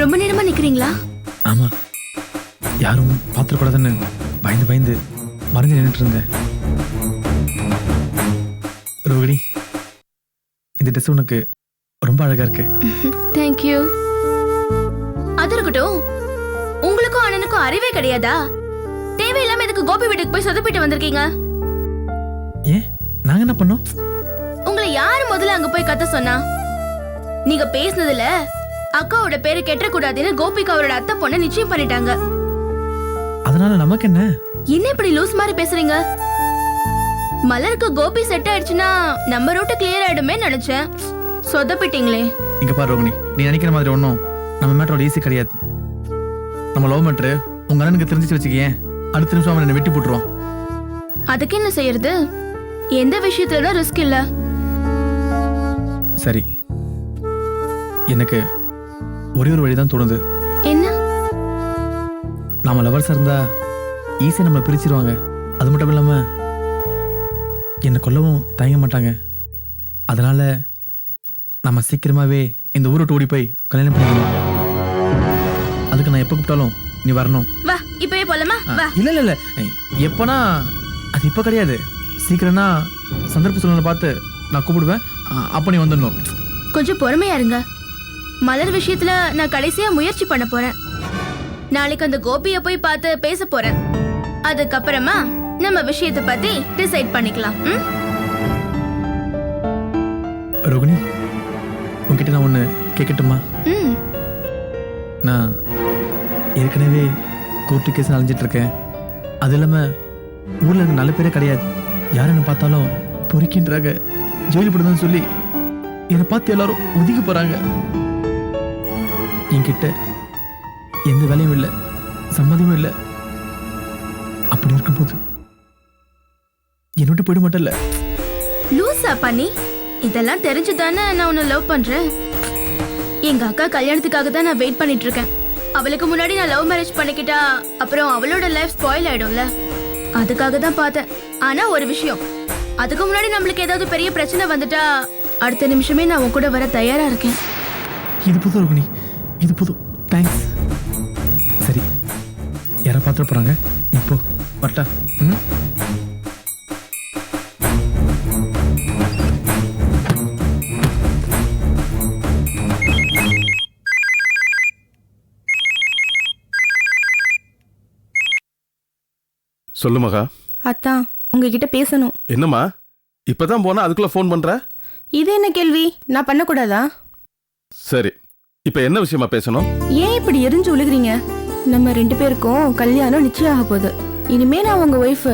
ரொம்ப நேரமா நிக்கிறீங்களா? ஆமா, யாரும் பார்த்துக்கூடாதுன்னு பயந்து பயந்து மறைஞ்சு நின்றுட்டு இருந்தேன். ரோகிணி, இந்த ட்ரெஸ் உனக்கு ரொம்ப அழகா இருக்கு. தேங்க்யூ. அது இருக்கட்டும், உங்களுக்கும் அண்ணனுக்கும் அறிவே கிடையாதா? தேவையில்லாம இதுக்கு கோபி வீட்டுக்கு போய் சொதப்பிட்டு வந்திருக்கீங்க. ஏன், நாங்க என்ன பண்ணோம்? உங்களை யாரு முதல்ல அங்க போய் கத்த சொன்னா? நீங்க பேசுனதுல அக்காவோட பேரு கெட்டக்கூடாதுன்னு கோபிக்கு அவரோட அத்தை பொண்ணை நிச்சயம் பண்ணிட்டாங்க. அதனால நமக்கு என்ன? என்ன இப்படி லூஸ் மாதிரி பேசுறீங்க? மலருக்கு கோபி செட் ஆயிடுச்சுன்னா நம்ம ரூட் கிளியர் ஆயிடுமே நினைச்சேன். சொதப்பிட்டீங்களே. இங்க பாரு ரோகிணி, நீ நினைக்கிற மாதிரி ஒன்றும் நம்ம மேட்டரோட ஈஸி கிடையாது. நம்ம லவ் மேட்ரு உங்க அண்ணனுக்கு தெரிஞ்சிச்சு வச்சுக்கேன், அடுத்த நிமிஷம் அவன் என்னை வெட்டி போட்டுருவான். அதுக்கு என்ன செய்யறது? எந்த விஷயத்துலதான் ரிஸ்க் இல்ல. சரி, எனக்கு ஒரே ஒரு வழிதான் தோணுது. என்ன? நாம லவர்ஸா இருந்தா ஈஸியா நம்மளை பிரிச்சிருவாங்க. அது மட்டும் இல்லாம என்னை கொல்லவும் தயங்க மாட்டாங்க. அதனால நம்ம சீக்கிரமாவே இந்த ஊரை விட்டு ஓடி போய் கல்யாணம் பண்ணிக்கணும். அதுக்கு நான் எப்போ கூப்பிட்டாலும் நீ வரணும். வா, இப்பவே போலாமா? வா. இல்ல இல்ல இல்ல, எப்பனா அது இப்ப கிடையாது. சீக்கிரம்னா சந்தர்ப்ப சூழ்நிலை பார்த்து நான் கூப்பிடுவேன். அப்ப நீ வந்துடணும். கொஞ்சம் பொறுமையா இருங்க. மலர் விஷயத்துல நான் கடைசியா முயற்சி பண்ண போறேன். நாளைக்கு அந்த கோபிய போய் பார்த்து பேச போறேன். அதுக்கப்புறமா நம்ம விஷயத்தை பத்தி டிசைட் பண்ணிக்கலாம். ரோகிணி, உன்கிட்ட நான் ஒண்ணு கேட்கட்டுமா? நான் ஏற்கனவே கோர்ட்டு கேஸ் அலைஞ்சிட்டு இருக்கேன். அது இல்லாம ஊர்ல எனக்கு நல்ல பேரே கிடையாது. யார் என்ன பார்த்தாலும் பொறுக்கின்றாங்க, ஜெயிலு போடுதான்னு சொல்லி என்னை பார்த்து எல்லாரும் ஒதுக்கி போறாங்க. என்கிட்ட எந்த வேலையும் இல்லை, சம்மதியும் இல்லை. அப்படி இருக்கும்போது என்னோட போயிட மாட்டேன்ல. லூசா பண்ணி, இதெல்லாம் தெரிஞ்சுதானே நான் உன்னை லவ் பண்றேன். எங்க அக்கா கல்யாணத்துக்காக தான் நான் வெயிட் பண்ணிட்டு இருக்கேன். அவளுக்கு முன்னாடி நான் லவ் மேரேஜ் பண்ணிக்கிட்டா அப்புறம் அவளோட லைஃப் ஸ்பாயில் ஆயிடும்ல. அதுக்காக தான் பார்த்தேன். ஆனா ஒரு விஷயம், அதுக்கு முன்னாடி நம்மளுக்கு ஏதாவது பெரிய பிரச்சனை வந்துட்டா அடுத்த நிமிஷமே நான் உன் கூட வர தயாரா இருக்கேன். இது புது ரோகிணி, இது புது. தேங்க்ஸ். சரி, யாரை பார்த்துட்டு போறாங்க? இப்போ வரட்டா? சொல்லு மகா. அத்தான், உங்ககிட்ட பேசணும். என்னம்மா, இப்பதான் போனா அதுக்குள்ள ஃபோன் பண்ற? இது என்ன கேள்வி? நான் பண்ணக்கூடாதா? சரி, இப்ப என்ன விஷயமா பேசணும்? ஏன் இப்படி எரிஞ்சு உழுகிறீங்க? நம்ம 2 பேருக்கும் கல்யாணம் நிச்சயம் ஆக போகுது. இனிமே நான் உங்க ஒய்ஃப்.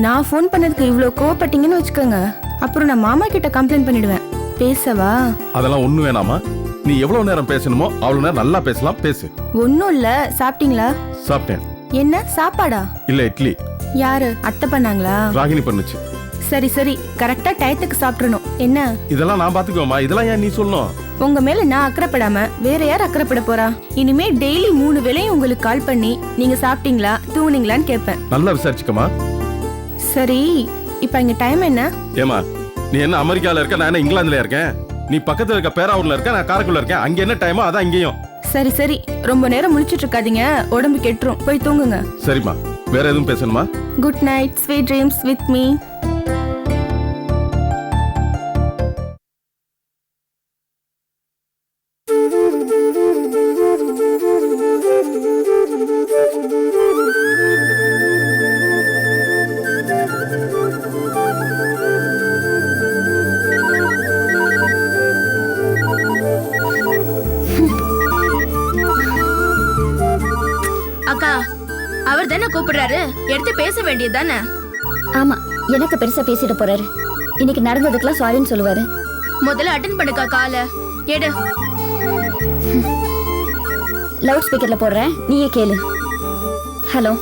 நான் ஃபோன் பண்ணதுக்கு இவ்வளவு கோவப்பட்டீங்கன்னு வச்சுக்கோங்க, அப்புறம் நான் மாமா கிட்ட கம்ப்ளைண்ட் பண்ணிடுவேன். பேசவா? அதெல்லாம் ஒண்ணு வேணாமா. நீ எவ்வளவு நேரம் பேசணுமோ அவ்வளவு நேரம் நல்லா பேசலாம். பேசு. ஒன்னும் இல்ல. சாப்பிட்டீங்களா? சாப்பிட்டேன். என்ன சாப்பாடா? இல்ல, இட்லி. யாரு? அத்தை பண்ணாங்களா? ராகினி பண்ணுச்சு. சரி சரி, கரெக்டா டயத்துக்கு சாப்பிடணும். என்ன? இதெல்லாம் நான் பாத்துக்குவேமா. இதெல்லாம் ஏன் நீ சொல்லணும்? உங்க மேல நான் அக்கறைப்படாம வேற யார் அக்கறைப்பட போறா? இனிமே டெய்லி 3 வேளையும் உங்களுக்கு கால் பண்ணி நீங்க சாப்பிட்டீங்களா தூங்குனீங்களான்னு கேட்பேன். நல்லா விசாரிச்சுக்கமா. சரி, இப்ப இங்க டைம் என்ன? ஏமா, நீ என்ன அமெரிக்கால இருக்க, நான் என்ன இங்கிலாந்துல இருக்கேன்? நீ பக்கத்துல இருக்க பேராவூர்ல இருக்க, நான் காரைக்குடில இருக்கேன். அங்க என்ன டைமோ அதான் இங்கேயும். சரி சரி, ரொம்ப நேரம் முழிச்சிட்டு இருக்காதீங்க, உடம்பு கெட்டுரும். போய் தூங்குங்க. சரிம்மா, வேற எதுவும் பேசணுமா? Good night, sweet dreams with me. அக்கா, அவர் தானே கூப்பிடுறாரு, எடுத்து பேச வேண்டியது தானே? ஆமா, எனக்கு பெருசா பேசிட்டு போறாரு. இன்னைக்கு நடந்ததுக்கெல்லாம் சாரின்னு சொல்லுவாரு. முதல்ல அட்டென்ட் பண்ணுக்கா கால எடு. லவுட் ஸ்பீக்கர்ல போடுறேன், நீயே கேளு. ஹலோ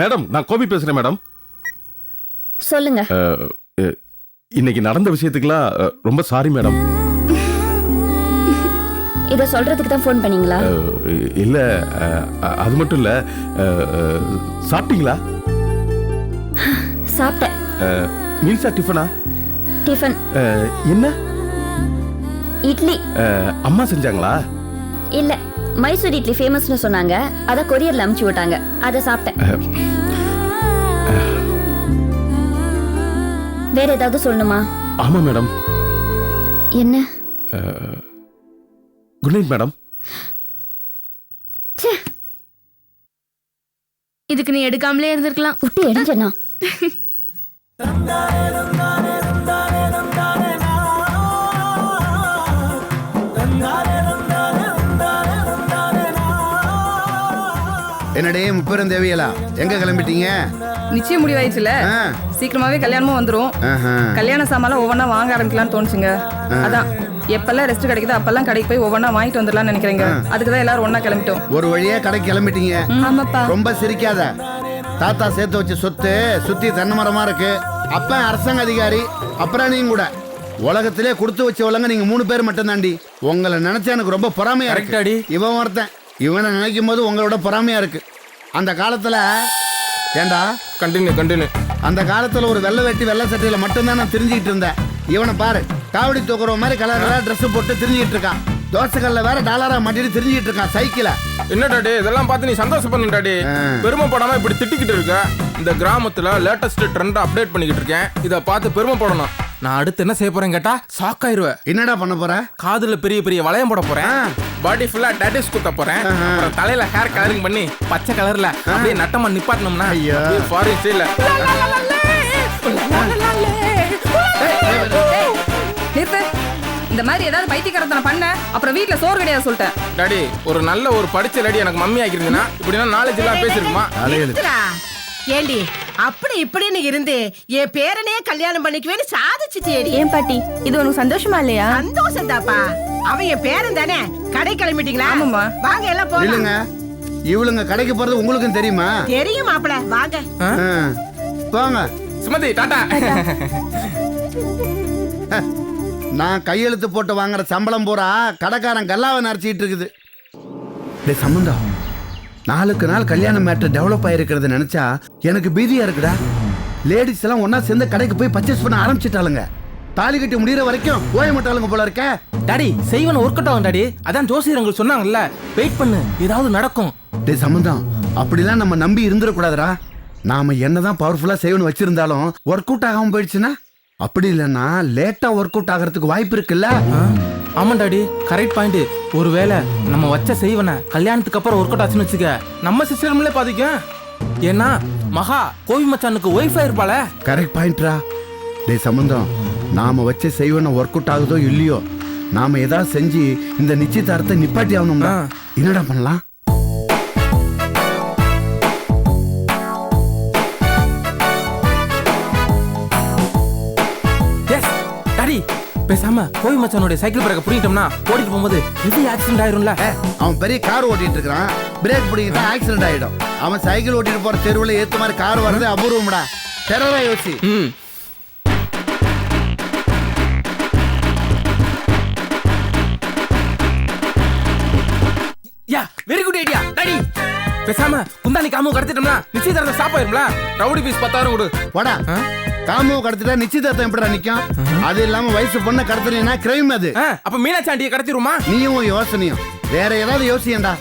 மேடம், நான் கோபி பேசுறேன் மேடம். சொல்லுங்க. இன்னைக்கு நடந்த விஷயத்துக்குலாம் ரொம்ப சாரி மேடம். இத சொல்றதுக்கு தான் ஃபோன் பண்ணீங்களா? இல்ல, அது மட்டும் இல்ல. சாப்பிட்டீங்களா? சாப்பிட்டேன். மீல்ஸா டிஃபனா? டிஃபன். என்ன? இட்லி. அம்மா செஞ்சாங்களா? இல்ல மைசூர் இட்லி ஃபேமஸ்னு சொன்னாங்க, அத கொரியர்ல அனுப்பிச்சு விட்டாங்க, அத சாப்பிட்டேன். வேற ஏதாவது சொல்லணுமா? ஆமா மேடம். என்ன? Good night madam. இதுக்கு நீ எடுக்காமலே இருந்திருக்கலாம். விட்டு எடுஞ்சனா. என்னடே முப்பெரும் தேவையலா எங்க கிளம்பிட்டீங்க? நிச்சயம் முடிவாயிடுச்சுல, சீக்கிரமாவே கல்யாணமும் வந்துரும். கல்யாண சாமான் ஒவ்வொன்னா வாங்க ஆரம்பிக்கலாம்னு தோணுச்சுங்க. அதான் எப்பெல்லாம் ரெஸ்ட் கிடைக்குதோ அப்பெல்லாம் கடைக்கு போய் ஒவ்வொன்னா வாங்கிட்டு வந்துடலாம்னு நினைக்கிறேங்க. அதுக்குதான் எல்லாரும் ஒன்னா கிளம்பிட்டோம். ஒரு வழியா கடைக்கு கிளம்பிட்டீங்க. ஆமாப்பா. ரொம்ப சிரிக்காத. தாத்தா சேர்த்து வச்ச சொத்து சுத்தி தென்னை மரமா இருக்கு. அப்ப அரசாங்க அதிகாரி, அப்புறம் நீங்க கூட உலகத்திலே கொடுத்து வச்சவளங்க நீங்க 3 பேர் மட்டும் தாண்டி. உங்களை நினைச்சா எனக்கு ரொம்ப பொறாமையா இருக்கு. இவன் ஒருத்தன், இவனை நினைக்கும் போது உங்களோட பொறாமையா இருக்கு. அந்த காலத்துல ஏண்டா கண்டினியூ அந்த காலத்துல ஒரு வெள்ளை வெட்டி வெள்ளை சட்டையில மட்டும்தான் நான் தெரிஞ்சுக்கிட்டு இருந்தேன். இவனை பாரு, காவடி தூக்குற மாதிரி கலர் கலர் ட்ரெஸ் போட்டு தெரிஞ்சுக்கிட்டு இருக்கான். தோசைக்கல்ல வேற டாலரா மாட்டிட்டு தெரிஞ்சுக்கிட்டு இருக்கான் சைக்கிள. என்ன டாடி இதெல்லாம் பார்த்து நீ சந்தோஷப்படணும் டாடி. பெருமைப்படாம இப்படி திட்டிக்கிட்டு இருக்க. இந்த கிராமத்துல லேட்டஸ்ட் ட்ரெண்ட் அப்டேட் பண்ணிக்கிட்டு இருக்கேன். இத பார்த்து பெருமைப்படணும். நான் அடுத்து என்ன செய்ய போறேன் கேட்டா ஷாக் ஆயிருவேன். என்னடா பண்ண போற? காதுல பெரிய பெரிய வளையம் போட போறேன். பாடி ஃபுல்லா டாட்டூஸ் குத்த போறேன். அப்புறம் தலையில ஹேர் கலரிங் பண்ணி பச்சை கலர்ல அப்படியே நட்டமா நிப்பாட்டணும்னா ஃபாரின் ஸ்டைல்ல. இந்த மாதிரி ஏதாவது பைத்தியக்காரத்தனை பண்ண அப்புறம் வீட்ல சோறு கிடையாது சொல்லிட்டேன். டாடி ஒரு நல்ல ஒரு படிச்ச லேடி எனக்கு மம்மி ஆகிருந்தீங்கன்னா இப்படின்னா நாலேஜ் எல்லாம் பேசிருக்குமா? ஏண்டி அப்படி இப்படின்னு இருந்து என் பேரனையே கல்யாணம் பண்ணிக்குவேன்னு சாதிச்சுட்டேடி. ஏன் பாட்டி, இது உனக்கு சந்தோஷமா இல்லையா? சந்தோஷம் தாப்பா. அவன் என் பேரன் தானே. கடை கிளம்பிட்டீங்களா? ஆமாம்மா. வாங்க எல்லாம் போலாம். இல்லங்க, இவளுங்க கடைக்கு போறது உங்களுக்கும் தெரியுமா? தெரியும் மாப்பிள, வாங்க போங்க. சுமதி டாடா. நான் கையெழுத்து போட்டு வாங்குற சம்பளம் பூரா கடைக்காரன் கல்லாவை நரைச்சிட்டு இருக்குது. சம்பந்தம் நாளுக்கு நாள் கல்யாண மேட்டர் டெவலப் ஆயிருக்கிறது நினைச்சா எனக்கு பீதியா இருக்குடா. லேடிஸ் எல்லாம் ஒன்னா சேர்ந்து கடைக்கு போய் பர்ச்சேஸ் பண்ண ஆரம்பிச்சிட்டாளுங்க. தாலி கட்டி முடிகிற வரைக்கும் ஓய மாட்டாளுங்க போல இருக்க. டாடி செய்வன ஒர்க் அவுட் ஆகும் டாடி. அதான் ஜோசியர்கள் சொன்னாங்கல்ல, வெயிட் பண்ணு ஏதாவது நடக்கும். சம்பந்தம் அப்படிலாம் நம்ம நம்பி இருந்துடக்கூடாதுடா. நாம என்னதான் பவர்ஃபுல்லா செய்வனு வச்சிருந்தாலும் ஒர்க் அவுட் ஆகாம போயிடுச்சுன்னா, அப்படி இல்லைன்னா லேட்டா ஒர்க் அவுட் ஆகிறதுக்கு வாய்ப்பு இருக்குல்ல. ஆமா டாடி, கரெக்ட் பாயிண்ட். ஒருவேளை நம்ம வச்ச செய்வன கல்யாணத்துக்கு அப்புறம் ஒர்க் அவுட் ஆச்சுன்னு வச்சுக்க, நம்ம சிஸ்டம்ல பாதிக்கும். ஏன்னா மகா கோவி மச்சானுக்கு ஒய்ஃபா இருப்பாள. கரெக்ட் பாயிண்ட்ரா. சம்பந்தம் நாம வச்ச செய்வன ஒர்க் அவுட் ஆகுதோ இல்லையோ, நாம ஏதாவது செஞ்சு இந்த நிச்சயதார்த்தத்தை நிப்பாட்டி ஆகணும்னா என்னடா பண்ணலாம்? பேசாம கோவி மச்சானோட சைக்கிள் பிரேக்க புடிங்கிட்டோம்னா ஓடிட்டு போகும்போது இது ஆக்சிடென்ட் ஆயிரும்ல. அவன் பெரிய கார் ஓட்டிட்டு இருக்கான், பிரேக் பிடிக்கிட்டா ஆக்சிடென்ட் ஆயிடும். அவன் சைக்கிள் ஓட்டிட்டு போற தெருவுல ஏத்த மாதிரி கார் வர்றது அபூர்வம்டா. டெரரா யோசி. Yeah very good idea daddy. பேசாம குந்தானி காமு கடத்திட்டோம்னா நிச்சயதார்த்தம் ஸ்டாப் ஆயிரும்ல. ரவுடி பீஸ் 10,000 கொடு. போடா. காமு கடத்திட்டா நிச்சயதார்த்தம் எப்படிடா நிக்கும்? அது இல்லாம வயசு பொண்ணு கடத்தினா கிரைம் அது. அப்ப மீனாட்சி ஆண்டியை கடத்திடுமா? நீயும் யோசனையும் வேற ஏதாவது யோசியண்டா.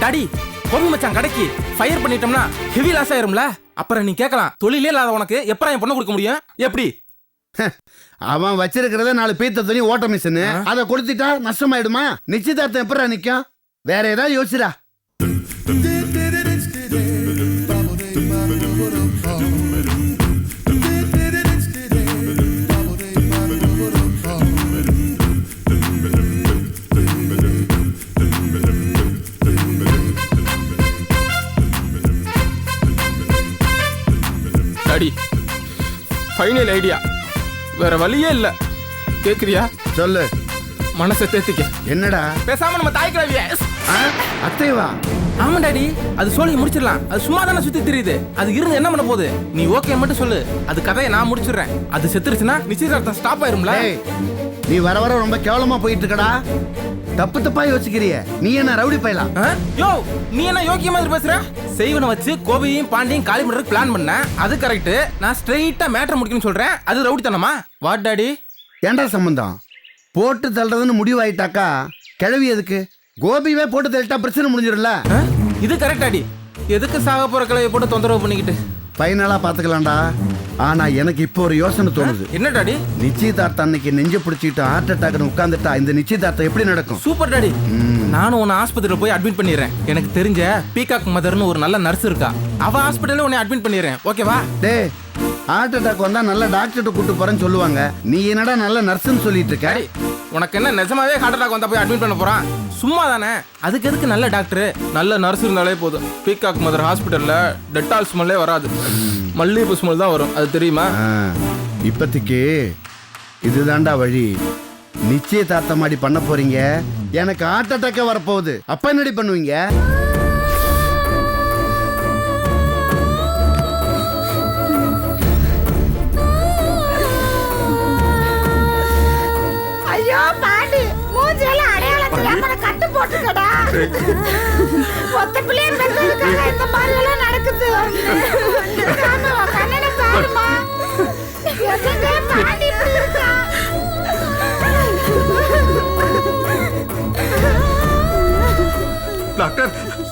டாடி கோவி மச்சான் கடைக்கு ஃபயர் பண்ணிட்டோம்னா ஹெவி லாஸ் ஆயிரும்ல. அப்புறம் நீ கேட்கலாம், தொழிலே இல்லாத உனக்கு எப்பறம் என் பொண்ணு கொடுக்க முடியும்? எப்படி? அவன் வச்சிருக்கிறத 4 பீத்த துணி ஓட்ட மிஷின், அதை கொடுத்துட்டா நஷ்டமாயிடுமா? நிச்சயதார்த்தம் எப்படா நிக்கும்? வேற ஏதாவது யோசிடா. Daddy final idea. வேற வழியே இல்ல. கேக்குறியா? சொல்லு. மனசை தேத்திக்க. என்னடா? பேசாம நம்ம தாய் கிழவிய. அத்தைவா? ஆமா டாடி, அது சொல்லி முடிச்சிடலாம். அது சும்மா தானே சுத்தி தெரியுது. அது இருந்து என்ன பண்ண போகுது? நீ ஓகே மட்டும் சொல்லு, அது கதையை நான் முடிச்சிடுறேன். அது செத்துருச்சுன்னா நிச்சயதார்த்தம் ஸ்டாப் ஆயிரும்ல. நீ வர வர ரொம்ப கேவலமா போயிட்டு இருக்கடா. தப்பு தப்பா யோசிக்கிறிய. நீ என்ன ரவுடி பையலாம்? யோ நீ என்ன யோக்கிய மாதிரி பேசுற? செய்வனை வச்சு கோபியையும் பாண்டியும் காலி பண்றதுக்கு பிளான் பண்ண, அது கரெக்ட். நான் ஸ்ட்ரெயிட்டா மேட்டர் முடிக்கணும்னு சொல்றேன், அது ரவுடி தானமா? What daddy? ஏண்டா சம்பந்தம்? போட்டு தள்ளுறதுன்னு முடிவாயிட்டாக்கா கிழவி எதுக்கு? கோபிவே போட்டு தள்ளிட்டா பிரச்சனை முடிஞ்சிடும்ல. இது கரெக்ட் டாடி. எதுக்கு சாக போற கிளைய போட்டு தொந்தரவு பண்ணிக்கிட்டு? ஃபைனலா பாத்துக்கலாம்டா. ஆனா எனக்கு இப்போ ஒரு யோசனை தோணுது. என்ன டாடி? நிச்சயதார்த்தம் அன்னைக்கு நெஞ்ச பிடிச்சிட்டு ஹார்ட் அட்டாக்னு உட்காந்துட்டா இந்த நிச்சயதார்த்தம் எப்படி நடக்கும்? Super daddy. நானும் உன்னை ஆஸ்பத்திரியில போய் அட்மிட் பண்ணிடுறேன். எனக்கு தெரிஞ்ச பீகாக் மதர்னு ஒரு நல்ல நர்ஸ் இருக்கா, அவ ஹாஸ்பிட்டல்ல உன்னை அட்மிட் பண்ணிடுறேன். ஓகேவா? டே, ஹார்ட் அட்டாக் வந்தா நல்ல டாக்டர்கிட்ட கூட்டு போறேன்னு சொல்லுவாங்க. நீ என்னடா நல்ல நர்ஸ்ன்னு சொல்லிட்டு இருக்க? டாடி, உனக்கு என்ன நிஜமாவே ஹார்ட் அட்டாக் வந்தா போய் அட்மிட் பண்ண போறான்? சும்மா தானே. அதுக்கு எதுக்கு நல்ல டாக்டர், நல்ல நர்ஸ் இருந்தாலே போதும். பீகாக் மதர் ஹாஸ்பிட்டல்ல டெட்டால் ஸ்மெல்லே வராது, மல்லிகைப்பூ ஸ்மெல் தான் வரும். அது தெரியுமா? இப்போதைக்கு இதுதான்டா வழி. நிச்சயதார்த்தம் மாதிரி பண்ண போறீங்க, எனக்கு ஹார்ட் அட்டாக்கே வரப்போகுது. அப்ப என்னடி பண்ணுவீங்க? ஐயோ பாண்டி, மூஞ்சில அடையாளம் தெரியாம கட்டு போட்டுக்கடா. ஒத்த பிள்ளைய பெற்றதுக்காக இந்த மாதிரி எல்லாம் நடக்குது. கண்ணனை பாருமா. எதுங்க பாண்டி இப்படி இருக்கா? டாக்டர்,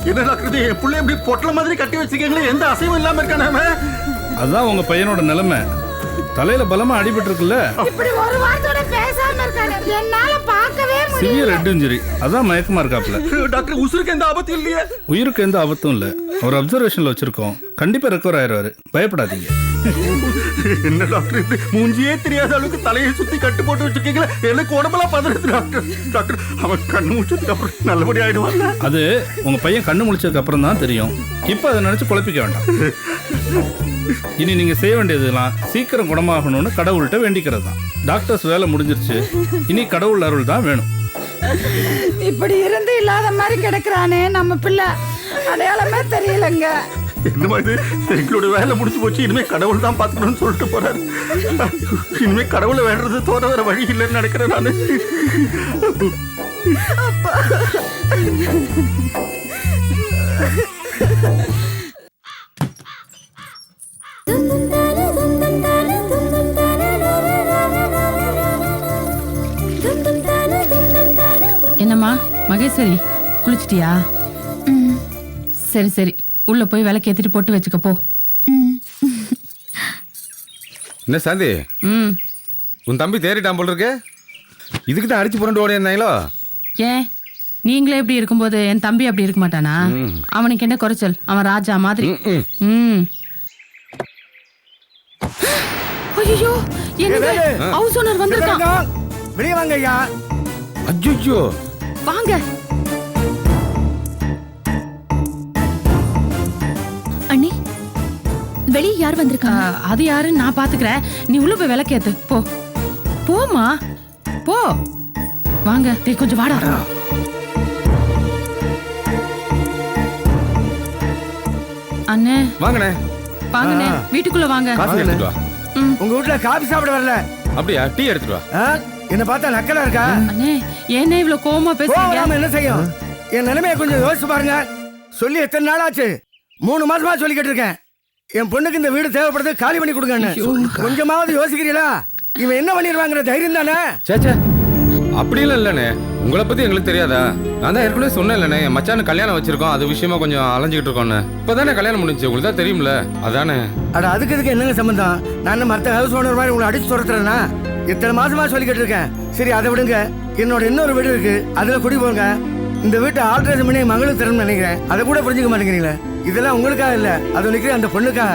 என்ன டாக்டர் என் பிள்ளை எப்படி பொட்டல மாதிரி கட்டி வச்சுக்கீங்களே, எந்த அசைவும் இல்லாம இருக்கானே? அதான் உங்க பையனோட நிலைமை. தலையில பலமா அடிபட்டு இருக்குல்ல, இப்படி ஒரு வாரத்தோட பேசாம இருக்கானே, என்னால பார்க்கவே முடியல. Severe head injury. அதான் மயக்கமா இருக்காப்ல. டாக்டர், உசுருக்கு எந்த ஆபத்தும் இல்லையே? உயிருக்கு எந்த ஆபத்தும் இல்ல. ஒரு அப்சர்வேஷன்ல வச்சிருக்கோம். கண்டிப்பா ரெக்கவர் ஆயிடுவாரு, பயப்படாதீங்க. என்ன டாக்டர் இப்படி மூஞ்சியே தெரியாத அளவுக்கு தலையை சுத்தி கட்டு போட்டு வச்சிருக்கீங்களா? எனக்கு உடம்பெல்லாம் பதறது டாக்டர். டாக்டர், அவன் கண்ணு முடிச்சதுக்கு அப்புறம் நல்லபடி ஆயிடுவாங்க. அது உங்க பையன் கண்ணு முழிச்சதுக்கு அப்புறம் தான் தெரியும். இப்ப அதை நினைச்சு குழப்பிக்க வேண்டாம். இனி நீங்க செய்ய வேண்டியதுலாம் சீக்கிரம் குணமாகணும்னு கடவுள்கிட்ட வேண்டிக்கிறது தான். டாக்டர்ஸ் வேலை முடிஞ்சிருச்சு, இனி கடவுள் அருள் தான் வேணும். இப்படி இருந்து இல்லாத மாதிரி கிடக்குறானே நம்ம பிள்ளை, அடையாளமே தெரியலங்க. என்ன மாதிரி எங்களோட வேலை முடிச்சு போச்சு, இனிமே கடவுள் தான் பாத்துக்கணும்னு சொல்லிட்டு போறாரு. இனிமே கடவுளை வேண்டது தோற வேற வழி இல்லைன்னு நினைக்கிறேன் நானு. என்னம்மா மகேஸ்வரி, குளிச்சிட்டியா? சரி சரி, உள்ள போய் விளக்கு ஏத்திட்டு போட்டு வச்சுக்க போ. என்ன சாந்தி, உன் தம்பி தேறிட்டான் போல இருக்கு. இதுக்கு தான் அடிச்சு புரண்டு ஓடி இருந்தாங்களோ? ஏன் நீங்களே இப்படி இருக்கும்போது என் தம்பி அப்படி இருக்க மாட்டானா? அவனுக்கு என்ன குறைச்சல்? அவன் ராஜா மாதிரி. ஐயோ, என்னது? ஹவுஸ் ஓனர் வந்திருக்கான். வெளியே வாங்க ஐயா. அஜ்ஜோ, வாங்க. அண்ணி, வெளியே யார் வந்திருக்காங்க? அது யாருன்னு நான் பாத்துக்கிறேன். நீ உள்ள போய் விளக்கேத்து போ. போமா போ. வாங்க, கொஞ்சம் வாடா. அண்ணே வாங்கண்ணே. வாங்கண்ணே, வீட்டுக்குள்ள வாங்க. காஃபி எடுத்துட்டு வா. உங்க வீட்டுல காபி சாப்பிட வரல? அப்படியா? டீ எடுத்துட்டு வா. என்ன பார்த்தா நக்கலா இருக்கா? அண்ணே, ஏனே இவ்வளவு கோவமா பேசுறீங்க? என்ன செய்யும்? என் நிலைமையை கொஞ்சம் யோசிச்சு பாருங்க. சொல்லி எத்தனை நாள் ஆச்சு? 3 மாசமா சொல்லிக்கிட்டு இருக்கேன். என் பொண்ணுக்கு இந்த வீடு தேவைப்படுது, காலி பண்ணி கொடுங்க. கொஞ்சமாவது யோசிக்கிறீங்களா? இவன் என்ன பண்ணிடுவாங்கிற தைரியம் தானே? சேச்சே, அப்படிலாம் இல்லண்ணே. உங்களை பத்தி எங்களுக்கு தெரியாதா? நான் தான் ஏற்கனவே சொன்னேன் இல்லண்ணே, என் மச்சானு கல்யாணம் வச்சிருக்கோம், அது விஷயமா கொஞ்சம் அலைஞ்சிக்கிட்டு இருக்கோன்னு. இப்பதானே கல்யாணம் முடிஞ்சு, உங்களுக்கு தான் தெரியும்ல, அதானே. அட அதுக்கு இதுக்கு என்னங்க சம்பந்தம்? நான் மற்ற ஹவுஸ் ஓனர் மாதிரி உங்களை அடிச்சு துரத்துறேன்னா? இத்தனை மாசமா சொல்லிக்கிட்டு இருக்கேன். சரி, அதை விடுங்க. என்னோட இன்னொரு வீடு இருக்கு, அதுல குடி போங்க. இந்த வீட்டை ஆல்ட்ரேஷன் பண்ணி மகளுக்கு தரணும்னு நினைக்கிறேன். அதை கூட புரிஞ்சுக்க மாட்டேங்கிறீங்களே. இதெல்லாம் உங்களுக்காக இல்ல, அது நினைக்கிறேன் அந்த பொண்ணுக்காக.